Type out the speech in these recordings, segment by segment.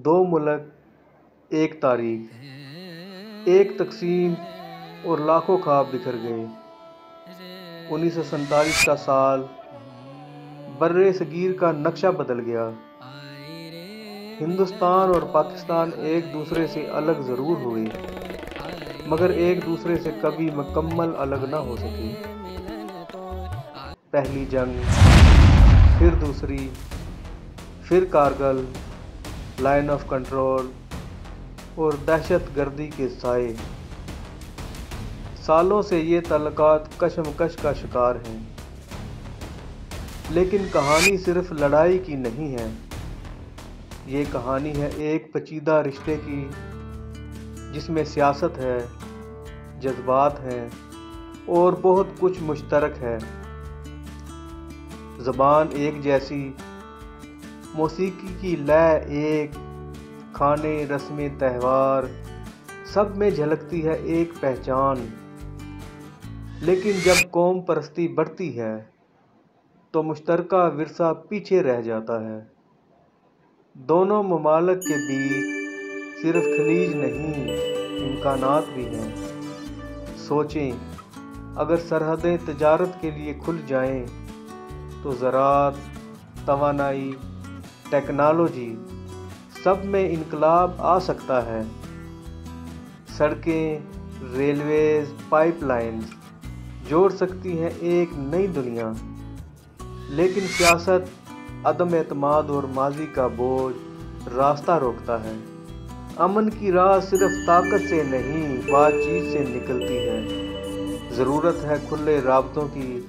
دو ملک، ایک تاریخ، ایک تقسیم اور لاکھوں خواب بکھر گئے۔ 1947 کا سال، برِ صغیر کا نقشہ بدل گیا۔ ہندوستان اور پاکستان ایک دوسرے سے الگ ضرور ہوئے، مگر ایک دوسرے سے کبھی مکمل الگ نہ ہو سکے۔ پہلی جنگ، پھر دوسری، پھر کارگل، لائن آف کنٹرول اور دہشت گردی کے سائے۔ سالوں سے یہ تعلقات کشمکش کا شکار ہیں۔ لیکن کہانی صرف لڑائی کی نہیں ہے، یہ کہانی ہے ایک پیچیدہ رشتے کی، جس میں سیاست ہے، جذبات ہیں اور بہت کچھ مشترک ہے۔ زبان ایک جیسی، موسیقی کی لے ایک، کھانے، رسمیں، تہوار، سب میں جھلکتی ہے ایک پہچان۔ لیکن جب قوم پرستی بڑھتی ہے تو مشترکہ ورثہ پیچھے رہ جاتا ہے۔ دونوں ممالک کے بیچ صرف خلیج نہیں، امکانات بھی ہیں۔ سوچیں، اگر سرحدیں تجارت کے لیے کھل جائیں تو زراعت، توانائی، ٹیکنالوجی، سب میں انقلاب آ سکتا ہے۔ سڑکیں، ریلویز، پائپ لائنز جوڑ سکتی ہیں ایک نئی دنیا۔ لیکن سیاست، عدم اعتماد اور ماضی کا بوجھ راستہ روکتا ہے۔ امن کی راہ صرف طاقت سے نہیں، بات چیت سے نکلتی ہے۔ ضرورت ہے کھلے رابطوں کی،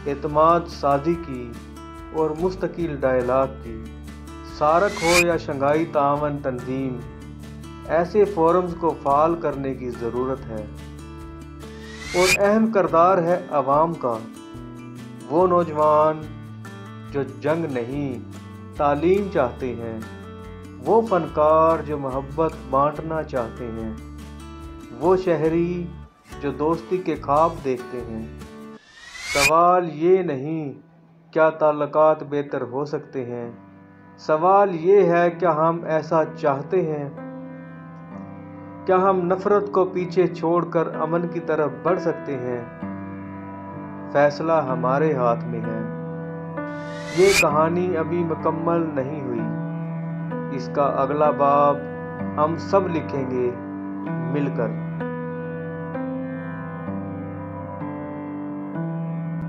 اعتماد سازی کی اور مستقل ڈائیلاگ کی۔ سارک ہو یا شنگھائی تعاون تنظیم، ایسے فورمز کو فعال کرنے کی ضرورت ہے۔ اور اہم کردار ہے عوام کا، وہ نوجوان جو جنگ نہیں، تعلیم چاہتے ہیں، وہ فنکار جو محبت بانٹنا چاہتے ہیں، وہ شہری جو دوستی کے خواب دیکھتے ہیں۔ سوال یہ نہیں کیا تعلقات بہتر ہو سکتے ہیں، سوال یہ ہے کیا ہم ایسا چاہتے ہیں؟ کیا ہم نفرت کو پیچھے چھوڑ کر امن کی طرف بڑھ سکتے ہیں؟ فیصلہ ہمارے ہاتھ میں ہے۔ یہ کہانی ابھی مکمل نہیں ہوئی، اس کا اگلا باب ہم سب لکھیں گے مل کر۔